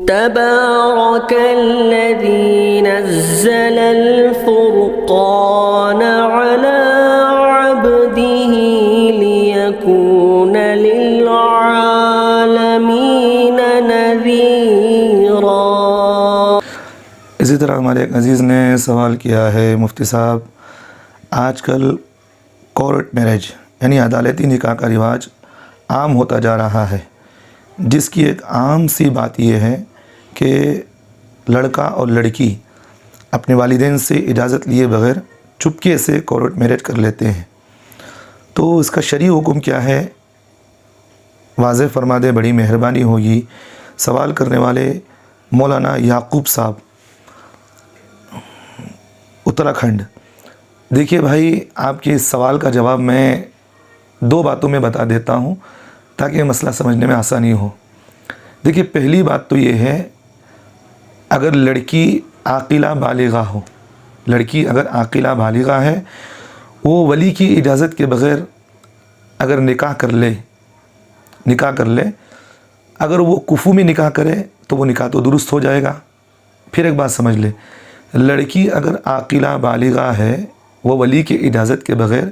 تبارك الذي نزل الفرقان على عبده ليكون للعالمين نذيرا۔ اسی طرح ہمارے ایک عزیز نے سوال کیا ہے، مفتی صاحب آج کل کورٹ میرج یعنی عدالتی نکاح کا رواج عام ہوتا جا رہا ہے، جس کی ایک عام سی بات یہ ہے کہ لڑکا اور لڑکی اپنے والدین سے اجازت لیے بغیر چپکے سے کورٹ میرج کر لیتے ہیں، تو اس کا شرعی حکم کیا ہے؟ واضح فرما دے، بڑی مہربانی ہوگی۔ سوال کرنے والے مولانا یعقوب صاحب، اتراکھنڈ۔ دیکھیے بھائی، آپ کے اس سوال کا جواب میں دو باتوں میں بتا دیتا ہوں تاکہ مسئلہ سمجھنے میں آسانی ہو۔ دیکھیے، پہلی بات تو یہ ہے، اگر لڑکی عاقلہ بالغہ ہو، لڑکی اگر عاقلہ بالغہ ہے، وہ ولی کی اجازت کے بغیر اگر نکاح کر لے، اگر وہ کفو میں نکاح کرے تو وہ نکاح تو درست ہو جائے گا۔ پھر ایک بات سمجھ لے، لڑکی اگر عاقلہ بالغہ ہے، وہ ولی کی اجازت کے بغیر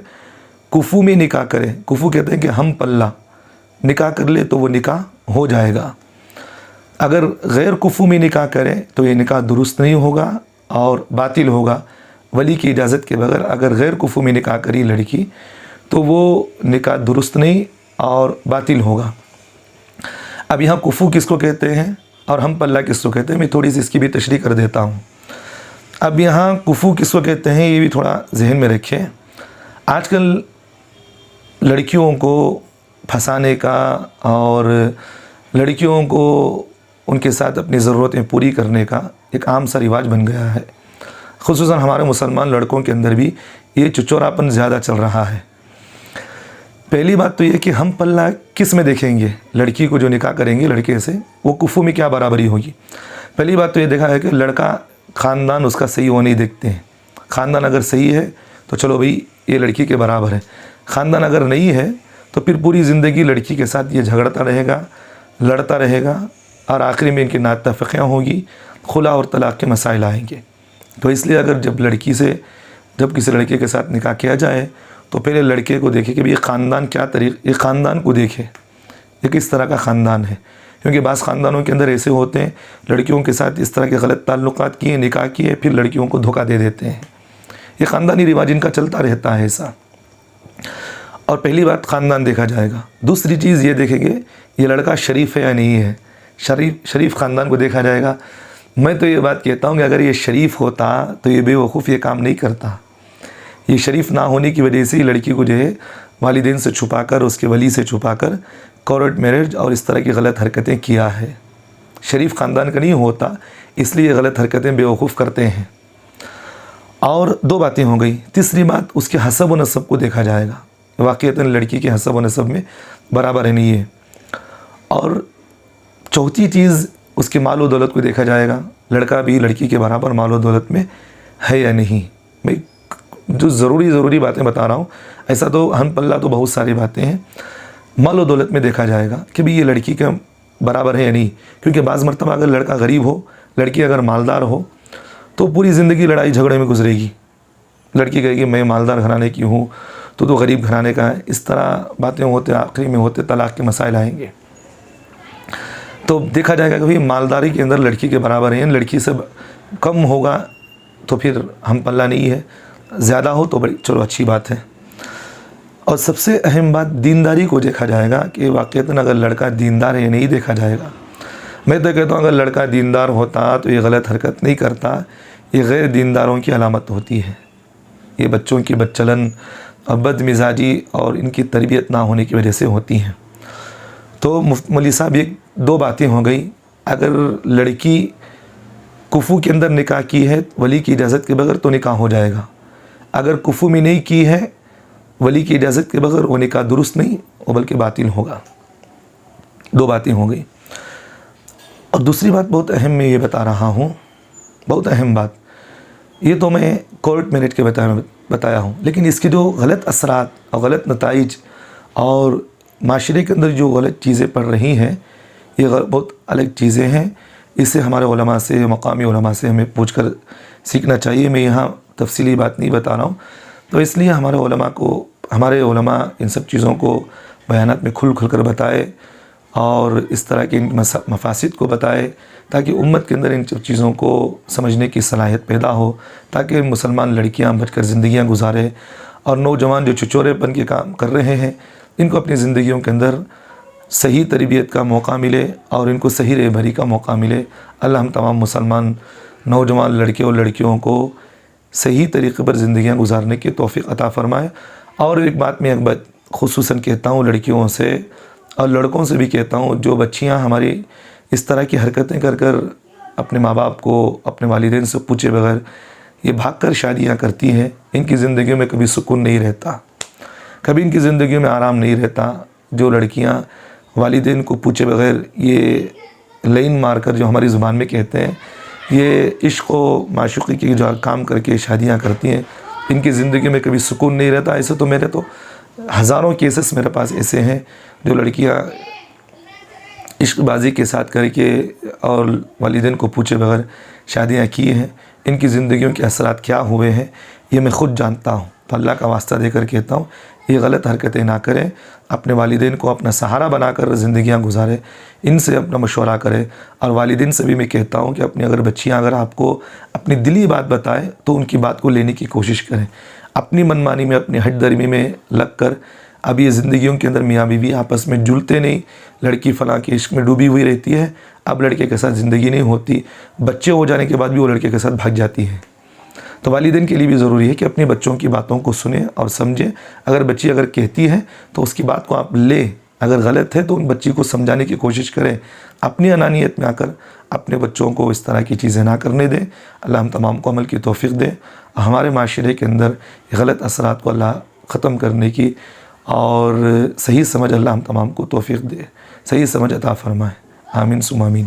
کفو میں نکاح کرے، کفو کہتے ہیں کہ ہم پلہ نکاح کر لے تو وہ نکاح ہو جائے گا۔ اگر غیر کفو میں نکاح کرے تو یہ نکاح درست نہیں ہوگا اور باطل ہوگا۔ ولی کی اجازت کے بغیر اگر غیر کفو میں نکاح کری لڑکی تو وہ نکاح درست نہیں اور باطل ہوگا۔ اب یہاں کفو کس کو کہتے ہیں اور ہم پلہ کس کو کہتے ہیں، میں تھوڑی سی اس کی بھی تشریح کر دیتا ہوں۔ اب یہاں کفو کس کو کہتے ہیں یہ بھی تھوڑا ذہن میں رکھیں۔ آج کل لڑکیوں کو پھنسانے کا اور لڑکیوں کو ان کے ساتھ اپنی ضرورتیں پوری کرنے کا ایک عام سا رواج بن گیا ہے، خصوصاً ہمارے مسلمان لڑکوں کے اندر بھی یہ چچوراپن زیادہ چل رہا ہے۔ پہلی بات تو یہ کہ ہم پلہ کس میں دیکھیں گے؟ لڑکی کو جو نکاح کریں گے لڑکے سے، وہ کفو میں کیا برابری ہوگی؟ پہلی بات تو یہ دیکھا ہے کہ لڑکا خاندان اس کا صحیح ہونے دیکھتے ہیں۔ خاندان اگر صحیح ہے تو چلو بھئی یہ لڑکی کے برابر ہے، خاندان اگر نہیں ہے تو پھر پوری زندگی لڑکی کے ساتھ یہ جھگڑتا رہے گا، لڑتا رہے گا، اور آخری میں ان کی ناتفقیاں ہوگی، خلا اور طلاق کے مسائل آئیں گے۔ تو اس لیے اگر جب کسی لڑکے کے ساتھ نکاح کیا جائے تو پہلے لڑکے کو دیکھے کہ یہ خاندان یہ خاندان کو دیکھے، یہ کس طرح کا خاندان ہے، کیونکہ بعض خاندانوں کے اندر ایسے ہوتے ہیں لڑکیوں کے ساتھ اس طرح کے غلط تعلقات کیے، نکاح کیے، پھر لڑکیوں کو دھوکہ دے دیتے ہیں۔ یہ خاندانی رواج ان کا چلتا رہتا ہے ایسا۔ اور پہلی بات خاندان دیکھا جائے گا۔ دوسری چیز یہ دیکھیں گے یہ لڑکا شریف ہے یا نہیں ہے، شریف خاندان کو دیکھا جائے گا۔ میں تو یہ بات کہتا ہوں کہ اگر یہ شریف ہوتا تو یہ بے وقوف یہ کام نہیں کرتا۔ یہ شریف نہ ہونے کی وجہ سے لڑکی کو جو ہے والدین سے چھپا کر، اس کے ولی سے چھپا کر کورٹ میرج اور اس طرح کی غلط حرکتیں کیا ہے۔ شریف خاندان کا نہیں ہوتا، اس لیے یہ غلط حرکتیں بے وقوف کرتے ہیں۔ اور دو باتیں ہو گئی۔ تیسری بات، اس کے حسب و نسب کو دیکھا جائے گا، واقعتاً لڑکی کے حسب و نسب میں برابر ہے نہیں ہے۔ اور چوتھی چیز، اس کے مال و دولت کو دیکھا جائے گا، لڑکا بھی لڑکی کے برابر مال و دولت میں ہے یا نہیں۔ میں جو ضروری باتیں بتا رہا ہوں، ایسا تو ہم پلہ تو بہت ساری باتیں ہیں۔ مال و دولت میں دیکھا جائے گا کہ بھی یہ لڑکی کے برابر ہے یا نہیں، کیونکہ بعض مرتبہ اگر لڑکا غریب ہو، لڑکی اگر مالدار ہو تو پوری زندگی لڑائی جھگڑے میں گزرے گی۔ لڑکی کہے گی میں مالدار گھرانے کی ہوں تو غریب گھرانے کا ہے، اس طرح باتیں ہوتے آخری میں ہوتے طلاق کے مسائل آئیں گے۔ تو دیکھا جائے گا کہ بھئی مالداری کے اندر لڑکی کے برابر ہیں، لڑکی سے کم ہوگا تو پھر ہم پلہ نہیں ہے، زیادہ ہو تو بڑی چلو اچھی بات ہے۔ اور سب سے اہم بات، دینداری کو دیکھا جائے گا کہ واقعتاً اگر لڑکا دیندار ہے یا نہیں دیکھا جائے گا۔ میں تو کہتا ہوں اگر لڑکا دیندار ہوتا تو یہ غلط حرکت نہیں کرتا، یہ غیر دینداروں کی علامت ہوتی ہے۔ یہ بچوں کی بدچلن اور بد مزاجی اور ان کی تربیت نہ ہونے کی وجہ سے ہوتی ہیں۔ تو مولوی صاحب یہ دو باتیں ہو گئی، اگر لڑکی کفو کے اندر نکاح کی ہے ولی کی اجازت کے بغیر تو نکاح ہو جائے گا، اگر کفو میں نہیں کی ہے ولی کی اجازت کے بغیر وہ نکاح درست نہیں وہ بلکہ باطل ہوگا۔ دو باتیں ہو گئی۔ اور دوسری بات بہت اہم میں یہ بتا رہا ہوں، بہت اہم بات، یہ تو میں کورٹ میرج کے بتایا ہوں، لیکن اس کے جو غلط اثرات اور غلط نتائج اور معاشرے کے اندر جو غلط چیزیں پڑ رہی ہیں، یہ بہت الگ چیزیں ہیں. اسے ہمارے علماء سے، مقامی علماء سے ہمیں پوچھ کر سیکھنا چاہیے. میں یہاں تفصیلی بات نہیں بتا رہا ہوں. تو اس لیے ہمارے علماء ان سب چیزوں کو بیانات میں کھل کر بتائے اور اس طرح کے مفاسد کو بتائے تاکہ امت کے اندر ان سب چیزوں کو سمجھنے کی صلاحیت پیدا ہو، تاکہ مسلمان لڑکیاں بچ کر زندگیاں گزارے اور نوجوان جو چچورے پن کے کام کر رہے ہیں ان کو اپنی زندگیوں کے اندر صحیح تربیت کا موقع ملے اور ان کو صحیح رہبری کا موقع ملے. اللہ ہم تمام مسلمان نوجوان لڑکے اور لڑکیوں کو صحیح طریقے پر زندگیاں گزارنے کی توفیق عطا فرمائے. اور ایک بات خصوصاً کہتا ہوں لڑکیوں سے اور لڑکوں سے بھی کہتا ہوں، جو بچیاں ہماری اس طرح کی حرکتیں کر اپنے ماں باپ کو، اپنے والدین سے پوچھے بغیر یہ بھاگ کر شادیاں کرتی ہیں، ان کی زندگیوں میں کبھی سکون نہیں رہتا، کبھی ان کی زندگیوں میں آرام نہیں رہتا. جو لڑکیاں والدین کو پوچھے بغیر یہ لائن مار کر، جو ہماری زبان میں کہتے ہیں، یہ عشق و معشوقی کی جو کام کر کے شادیاں کرتی ہیں، ان کی زندگی میں کبھی سکون نہیں رہتا. ایسے تو میرے تو ہزاروں کیسز میرے پاس ایسے ہیں جو لڑکیاں عشق بازی کے ساتھ کر کے اور والدین کو پوچھے بغیر شادیاں کی ہیں. ان کی زندگیوں کے اثرات کیا ہوئے ہیں یہ میں خود جانتا ہوں. تو اللہ کا واسطہ دے کر کہتا ہوں یہ غلط حرکتیں نہ کریں، اپنے والدین کو اپنا سہارا بنا کر زندگیاں گزارے، ان سے اپنا مشورہ کرے. اور والدین سے بھی میں کہتا ہوں کہ اپنی بچیاں اگر آپ کو اپنی دلی بات بتائیں تو ان کی بات کو لینے کی کوشش کریں. اپنی منمانی میں، اپنی ہٹ درمی میں لگ کر اب یہ زندگیوں کے اندر میاں بیوی آپس میں جلتے نہیں، لڑکی فلاں کے عشق میں ڈوبی ہوئی رہتی ہے، اب لڑکے کے ساتھ زندگی نہیں ہوتی، بچے ہو جانے کے بعد بھی وہ لڑکے کے ساتھ بھاگ جاتی ہے. تو والدین کے لیے بھی ضروری ہے کہ اپنے بچوں کی باتوں کو سنیں اور سمجھیں. اگر بچی کہتی ہے تو اس کی بات کو آپ لیں، اگر غلط ہے تو ان بچی کو سمجھانے کی کوشش کریں. اپنی انانیت میں آ کر اپنے بچوں کو اس طرح کی چیزیں نہ کرنے دیں. اللہ ہم تمام کو عمل کی توفیق دے، ہمارے معاشرے کے اندر غلط اثرات کو اللہ ختم کرنے کی اور صحیح سمجھ اللہ ہم تمام کو توفیق دے، صحیح سمجھ عطا فرمائے. آمین ثم آمین.